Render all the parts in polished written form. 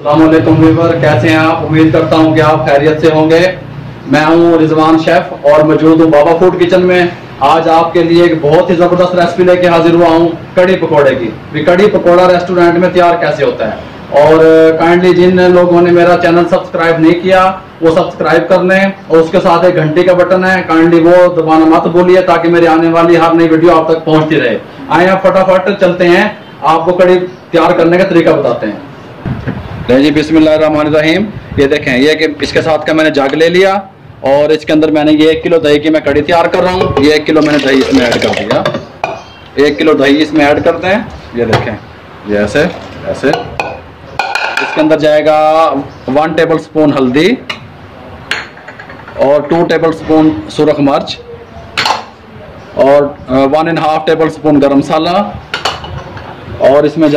अस्सलाम वालेकुम व्यूअर, कैसे हैं आप? उम्मीद करता हूं कि आप खैरियत से होंगे। मैं हूं रिजवान शेफ और मौजूद हूं बाबा फूड किचन में। आज आपके लिए एक बहुत ही ज़बरदस्त रेसिपी लेके हाजिर हुआ हूं कड़ी पकौड़े की। कड़ी पकौड़ा रेस्टोरेंट में तैयार कैसे होता है, और काइंडली जिन लोगों ने मेरा चैनल सब्सक्राइब नहीं किया वो सब्सक्राइब कर लें, और उसके साथ एक घंटी का बटन है, काइंडली वो दबाना मत भूलिए ताकि मेरी आने वाली हर नई वीडियो आप तक पहुंचती रहे। आए आप फटाफट चलते हैं, आपको कड़ी तैयार करने का तरीका बताते हैं। जी बिस्मिल्लाहिर्रहमानिर्रहीम। ये देखें, ये कि इसके साथ का मैंने जग ले लिया और इसके अंदर मैंने ये 1 किलो दही की मैं कड़ी तैयार कर रहा हूँ। ये 1 किलो मैंने दही इसमें ऐड कर दिया। 1 किलो दही इसमें ऐड करते हैं। ये देखें, ये ऐसे ऐसे। इसके अंदर जाएगा 1 टेबल स्पून हल्दी और 2 टेबल स्पून सुरख मिर्च और 1.5 टेबल स्पून गरम मसाला, और इसमें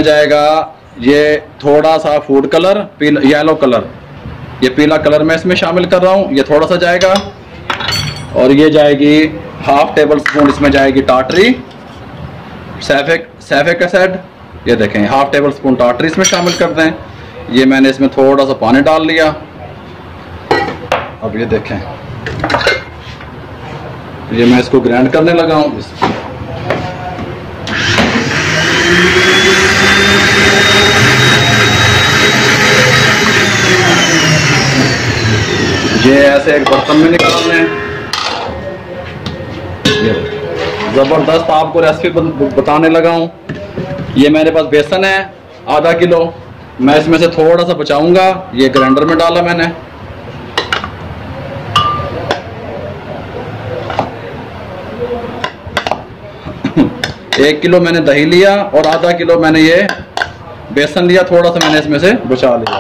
जाएगा ये थोड़ा सा फूड कलर, येलो कलर, ये पीला कलर मैं इसमें शामिल कर रहा हूँ, ये थोड़ा सा जाएगा। और ये जाएगी 1/2 टेबल स्पून, इसमें जाएगी टाटरी, सैफिक एसिड। ये देखें 1/2 टेबल स्पून टाटरी इसमें शामिल करते हैं। ये मैंने इसमें थोड़ा सा पानी डाल लिया। अब ये देखें, ये मैं इसको ग्राइंड करने लगा हूँ। ये ऐसे एक बर्तन में निकालना है। जबरदस्त आपको रेसिपी बताने लगा हूँ। ये मेरे पास बेसन है 1/2 किलो, मैं इसमें से थोड़ा सा बचाऊंगा। ये ग्राइंडर में डाला मैंने। एक किलो मैंने दही लिया और 1/2 किलो मैंने ये बेसन लिया, थोड़ा सा मैंने इसमें से बचा लिया।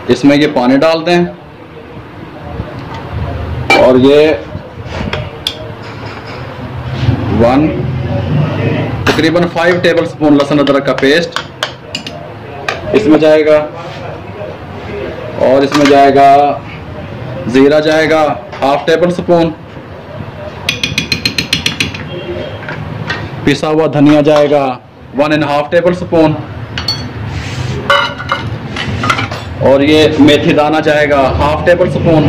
इसमें ये पानी डाल दें और ये तकरीबन 5 टेबल स्पून लहसुन अदरक का पेस्ट इसमें जाएगा, और इसमें जाएगा जीरा जाएगा 1/2 टेबल स्पून, पिसा हुआ धनिया जाएगा 1.5 टेबल स्पून, और ये मेथी दाना जाएगा 1/2 टेबल स्पून।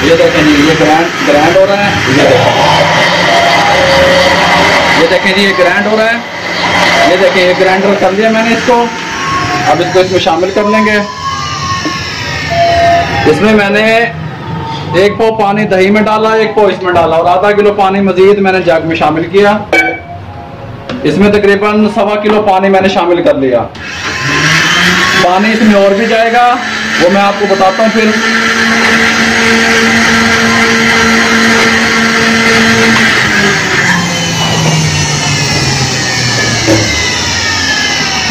ये देखें जी, ये ग्राइंड हो रहा है। ये देखें जी, ये ग्राइंड हो रहा है। ये देखें, ये ग्राइंडर कर लिया मैंने इसको। अब इसको इसमें शामिल कर लेंगे। इसमें मैंने 1 पाव पानी दही में डाला, 1 पाव इसमें डाला, और 1/2 किलो पानी मजीद मैंने जग में शामिल किया। इसमें तकरीबन 1.25 किलो पानी मैंने शामिल कर लिया। पानी इसमें और भी जाएगा, वो मैं आपको बताता हूँ फिर।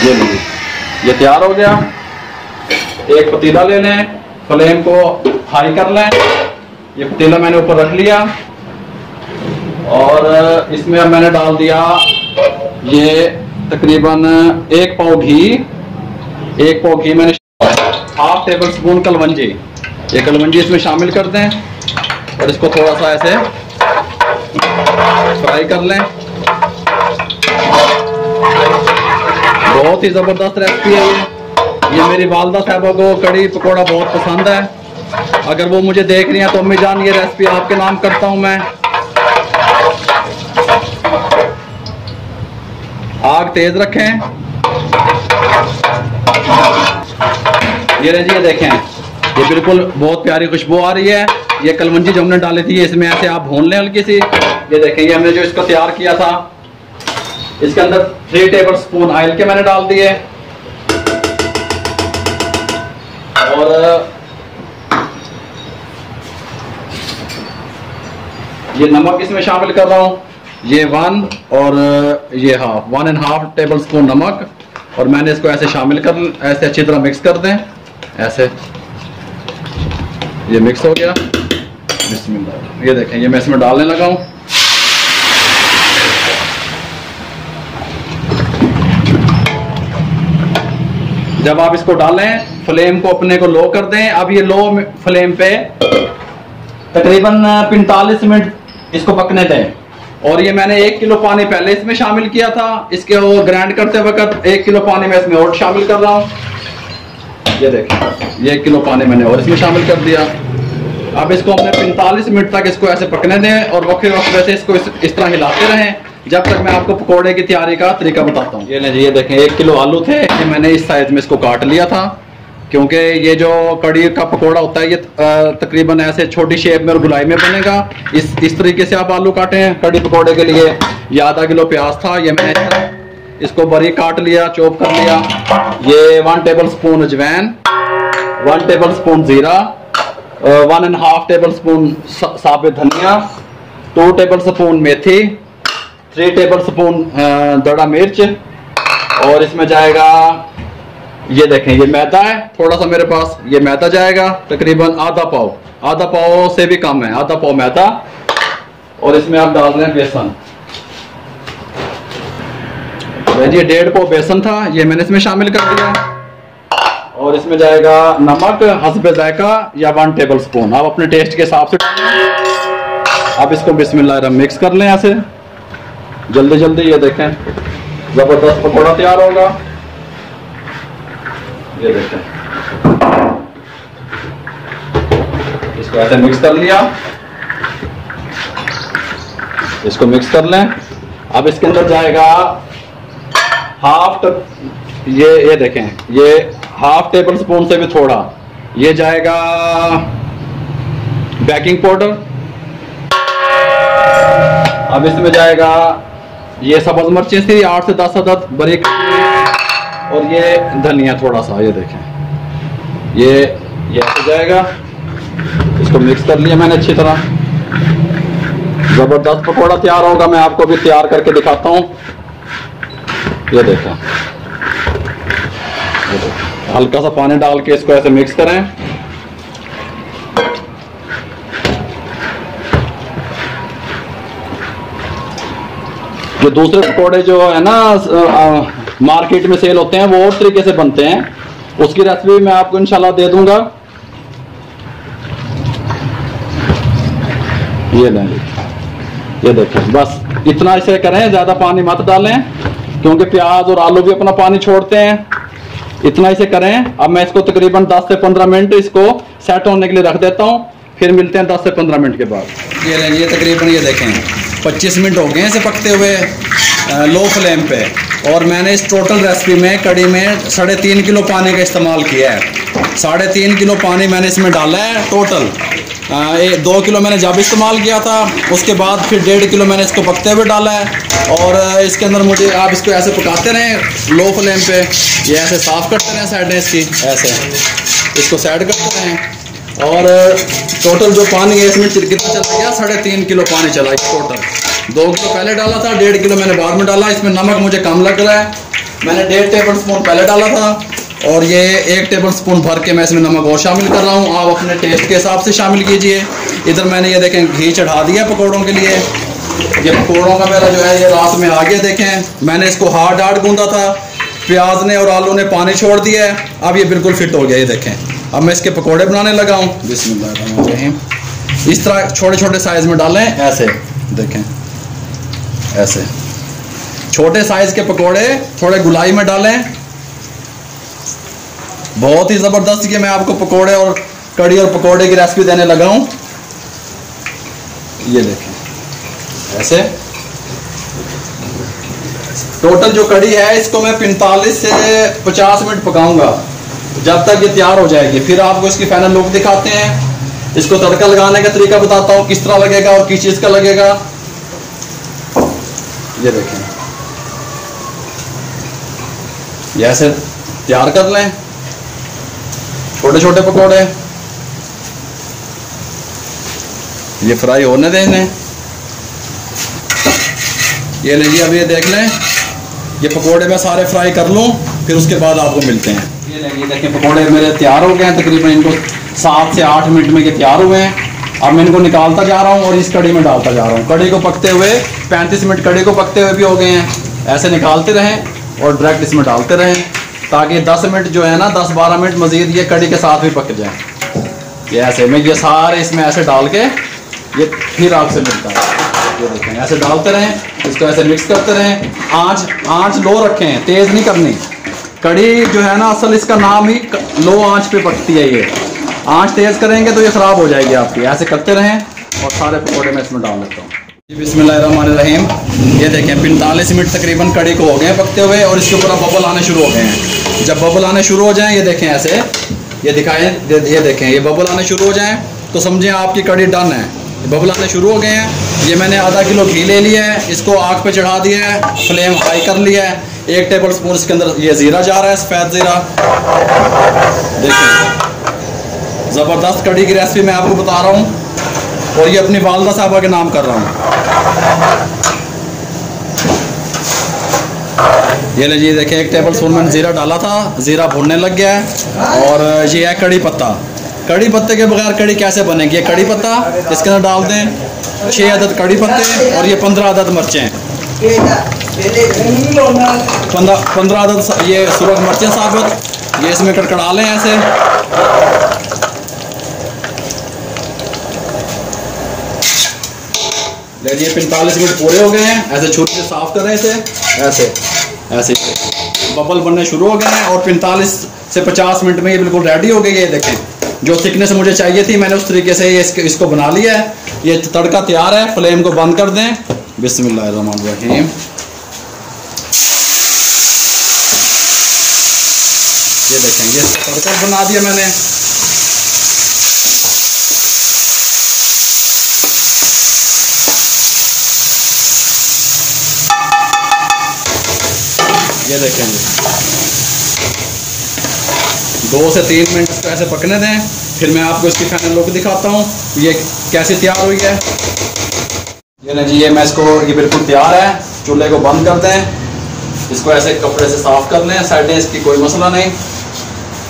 ये लीजिए, ये तैयार हो गया। एक पतीला ले लें, फ्लेम को हाई कर लें। ये पतीला मैंने ऊपर रख लिया और इसमें अब मैंने डाल दिया ये तकरीबन 1 पाव घी। 1 पाव घी मैंने 1/2 टेबल स्पून कलवंजी, ये कलवंजी इसमें शामिल कर दें और इसको थोड़ा सा ऐसे फ्राई कर लें। बहुत ही ज़बरदस्त रेसिपी है ये मेरी वालदा साहबा को कड़ी पकौड़ा बहुत पसंद है। अगर वो मुझे देख रही हैं तो अम्मी जान, ये रेसिपी आपके नाम करता हूँ मैं। आग तेज रखें। ये जी, ये देखें, ये बिल्कुल बहुत प्यारी खुशबू आ रही है। ये कलवंजी जो हमने डाली थी इसमें ऐसे आप भून लें हल्की सी। ये देखें, ये हमने जो इसको तैयार किया था, इसके अंदर 3 टेबल स्पून ऑयल के मैंने डाल दिए, और ये नमक इसमें शामिल कर रहा हूँ, ये 1 और ये 1.5 टेबल स्पून नमक, और मैंने इसको ऐसे शामिल कर, ऐसे अच्छी तरह मिक्स कर दें। ऐसे ये मिक्स हो गया। बिस्मिल्लाह, ये देखें, ये मैं इसमें डालने लगा हूँ। जब आप इसको डालें, फ्लेम को अपने को लो कर दें। अब ये लो फ्लेम पे तकरीबन 45 मिनट इसको पकने दें। और ये मैंने 1 किलो पानी पहले इसमें शामिल किया था, इसके वो ग्राइंड करते वक्त 1 किलो पानी मैं इसमें और शामिल कर रहा हूँ। ये देखें, ये 1 किलो पानी मैंने और इसमें शामिल कर दिया। अब इसको हमने 45 मिनट तक इसको ऐसे पकने दें, और वक्त वैसे इसको इस तरह हिलाते रहें जब तक मैं आपको पकोड़े की तैयारी का तरीका बताता हूँ। ये देखें, 1 किलो आलू थे, ये मैंने इस साइज में इसको काट लिया था, क्योंकि ये जो कड़ी का पकोड़ा होता है ये तकरीबन ऐसे छोटी शेप में और गुलाई में बनेगा। इस तरीके से आप आलू काटे हैं कड़ी पकोड़े के लिए। ये आधा किलो प्याज था, ये मैंने इसको बारीक काट लिया, चॉप कर लिया। ये 1 table spoon ajwain, 1 table spoon जीरा, 1.5 टेबल स्पून साबित धनिया, 2 टेबल स्पून मेथी, 3 टेबल स्पून दड़ा मिर्च, और इसमें जाएगा, ये देखें, ये मैदा है थोड़ा सा मेरे पास, ये मैदा जाएगा तकरीबन आधा पाव से भी कम है, आधा पाव मैदा। और इसमें आप डाल रहे हैं बेसन। ये 1.5 पाव बेसन था, ये मैंने इसमें शामिल कर दिया। और इसमें जाएगा नमक हस्बे जायका या 1 टेबल स्पून, आप अपने टेस्ट के हिसाब से। आप इसको बिस्मिल्लाह मिक्स कर लें ऐसे जल्दी जल्दी। ये देखें, जबरदस्त पकौड़ा तैयार होगा। ये देखें, इसको ऐसे मिक्स कर लिया, इसको मिक्स कर लें। अब इसके अंदर जाएगा ये देखें, ये 1/2 टेबल स्पून से भी थोड़ा, ये जाएगा बेकिंग पाउडर। अब इसमें जाएगा ये सब्ज मिर्चें थी 8 से 10 अदद बारीक, और ये धनिया थोड़ा सा। ये देखें, ये ऐसे जाएगा। इसको मिक्स कर लिया मैंने अच्छी तरह, जबरदस्त पकौड़ा तैयार होगा। मैं आपको भी तैयार करके दिखाता हूँ। ये देखें, हल्का सा पानी डाल के इसको ऐसे मिक्स करें। जो दूसरे पकौड़े जो है ना मार्केट में सेल होते हैं, वो और तरीके से बनते हैं, उसकी रेसिपी मैं आपको इंशाल्लाह दे दूंगा। ये देखें, बस इतना इसे करें, ज्यादा पानी मत डालें, क्योंकि प्याज और आलू भी अपना पानी छोड़ते हैं। इतना इसे करें। अब मैं इसको तकरीबन 10 से 15 मिनट इसको सेट होने के लिए रख देता हूँ, फिर मिलते हैं 10 से 15 मिनट के बाद। ये लें, ये तकरीबन ये देखें 25 मिनट हो गए हैं इसे पकते हुए लो फ्लेम पे। और मैंने इस टोटल रेसिपी में कड़ी में 3.5 किलो पानी का इस्तेमाल किया है। 3.5 किलो पानी मैंने इसमें डाला है टोटल। 2 किलो मैंने जब इस्तेमाल किया था, उसके बाद फिर 1.5 किलो मैंने इसको पकते हुए डाला है। और इसके अंदर मुझे आप इसको ऐसे पकाते रहें लो फ्लेम पे, ये ऐसे साफ़ करते रहें साइडें इसकी, ऐसे इसको साइड करते रहें। और टोटल जो पानी है इसमें कितना चला गया, 3.5 किलो पानी चला गया टोटल। 2 किलो पहले डाला था, 1.5 किलो मैंने बाद में डाला। इसमें नमक मुझे कम लग रहा है, मैंने 1.5 टेबल स्पून पहले डाला था, और ये 1 टेबल स्पून भर के मैं इसमें नमक और शामिल कर रहा हूँ। आप अपने टेस्ट के हिसाब से शामिल कीजिए। इधर मैंने ये देखें घी चढ़ा दिया पकौड़ों के लिए। ये पकौड़ों का मेरा जो है ये रात में आ गया। देखें मैंने इसको हार्ड गूंदा था, प्याज ने और आलू ने पानी छोड़ दिया है, अब ये बिल्कुल फिट हो गया। ये देखें, अब मैं इसके पकौड़े बनाने लगा हूँ। बिस्मिल्लाहिर्रहमानिर्रहीम। इस तरह छोटे छोटे साइज में डालें, ऐसे देखें, ऐसे छोटे साइज के पकौड़े थोड़े गुलाई में डालें। बहुत ही ज़बरदस्त ये मैं आपको पकौड़े और कड़ी और पकौड़े की रेसिपी देने लगा हूँ। ये देखें ऐसे। टोटल जो कड़ी है इसको मैं 45 से 50 मिनट पकाऊंगा, जब तक ये तैयार हो जाएगी। फिर आपको इसकी फाइनल लुक दिखाते हैं, इसको तड़का लगाने का तरीका बताता हूँ किस तरह लगेगा और किस चीज़ का लगेगा। ये देखें, ये ऐसे तैयार कर लें छोटे छोटे पकौड़े। ये फ्राई होने देने, ये लीजिए, अब ये देख लें, ये पकोड़े मैं सारे फ्राई कर लूँ, फिर उसके बाद आपको मिलते हैं। ये लीजिए देखें, पकोड़े मेरे तैयार हो गए हैं, तकरीबन इनको 7 से 8 मिनट में ये तैयार हुए हैं। अब मैं इनको निकालता जा रहा हूँ और इस कड़ी में डालता जा रहा हूँ। कड़ी को पकते हुए 35 मिनट कड़ी को पकते हुए भी हो गए हैं। ऐसे निकालते रहें और डायरेक्ट इसमें डालते रहें, ताकि 10 मिनट जो है ना, 10-12 मिनट मज़ीद ये कड़ी के साथ भी पक जाए। ये ऐसे मैं ये सारे इसमें ऐसे डाल के ये फिर आपसे मिलता है। ये देखें, ऐसे डालते रहें, इसको ऐसे मिक्स करते रहें। आँच लो रखें, तेज़ नहीं करनी। कड़ी जो है ना, असल इसका नाम ही लो आँच पे पकती है। ये आँच तेज़ करेंगे तो ये ख़राब हो जाएगी आपकी। ऐसे करते रहें और सारे पकौड़े मैं इसमें डाल देता हूँ। बिस्मिल्लाहिर्रहमानिर्रहीम। ये देखें, 45 मिनट तकरीबन कड़ी को हो गए हैं पकते हुए और इसके ऊपर बबल आने शुरू हो गए हैं। जब बबल आने शुरू हो जाएँ, ये देखें ऐसे, ये दिखाएँ, ये देखें, ये बबल आने शुरू हो जाएँ तो समझें आपकी कड़ी डन है। बबल आने शुरू हो गए हैं। ये मैंने आधा किलो घी ले लिया है, इसको आग पे चढ़ा दिया है, फ्लेम हाई कर लिया है। 1 टेबल स्पून इसके अंदर ये ज़ीरा जा रहा है, सफ़ेद ज़ीरा। देखिए, ज़बरदस्त कड़ी की रेसिपी मैं आपको बता रहा हूँ और ये अपनी वालदा साहबा के नाम कर रहा हूँ। ये लीजिए देखें, 1 टेबल स्पून मैंने ज़ीरा डाला था, ज़ीरा भुनने लग गया है। और ये है कड़ी पत्ता। कड़ी पत्ते के बगैर कड़ी कैसे बनेगी? ये कड़ी पत्ता इसके अंदर डाल दें, 6 अदद कड़ी पत्ते और ये 15 अदद मिर्चें, 15 अदद ये सुरख मिर्चें साबुत, ये इसमें कड़कड़ा लें ऐसे। लीजिए, 45 मिनट पूरे हो गए हैं। ऐसे छुरी से साफ करें इसे, ऐसे ऐसे बबल बनने शुरू हो गए हैं और 45 से 50 मिनट में ये बिल्कुल रेडी हो गई है। देखें, जो थिकनेस मुझे चाहिए थी मैंने उस तरीके से इसको बना लिया है। ये तड़का तैयार है, फ्लेम को बंद कर दें। बिस्मिल्लाहिर्रहमानिर्रहीम। ये देखें, ये तड़का बना दिया मैंने। ये देखें, 2 से 3 मिनट इसको ऐसे पकने दें, फिर मैं आपको इसकी फाइनल लुक दिखाता हूँ ये कैसे तैयार हुई है। ये ना जी, ये मैं इसको, ये बिल्कुल तैयार है। चूल्हे को बंद कर दें, इसको ऐसे कपड़े से साफ़ कर लें, साइडें इसकी कोई मसला नहीं।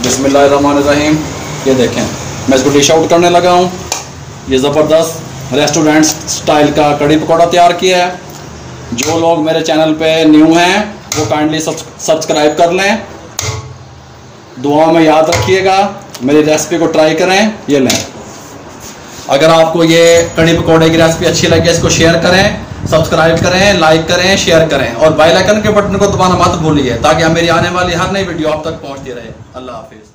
बिस्मिल्लाहिर्रहमानिर्रहीम। ये देखें, मैं इसको डिश आउट करने लगा हूँ। ये ज़बरदस्त रेस्टोरेंट स्टाइल का कड़ी पकौड़ा तैयार किया है। जो लोग मेरे चैनल पे न्यू हैं वो काइंडली सब्सक्राइब कर लें। दुआ में याद रखिएगा, मेरी रेसिपी को ट्राई करें। ये लें, अगर आपको ये कड़ी पकौड़े की रेसिपी अच्छी लगे, इसको शेयर करें, सब्सक्राइब करें, लाइक करें, शेयर करें और बेल आइकन के बटन को दबाना मत भूलिए, ताकि मेरी आने वाली हर नई वीडियो आप तक पहुंचती रहे। अल्लाह हाफिज़।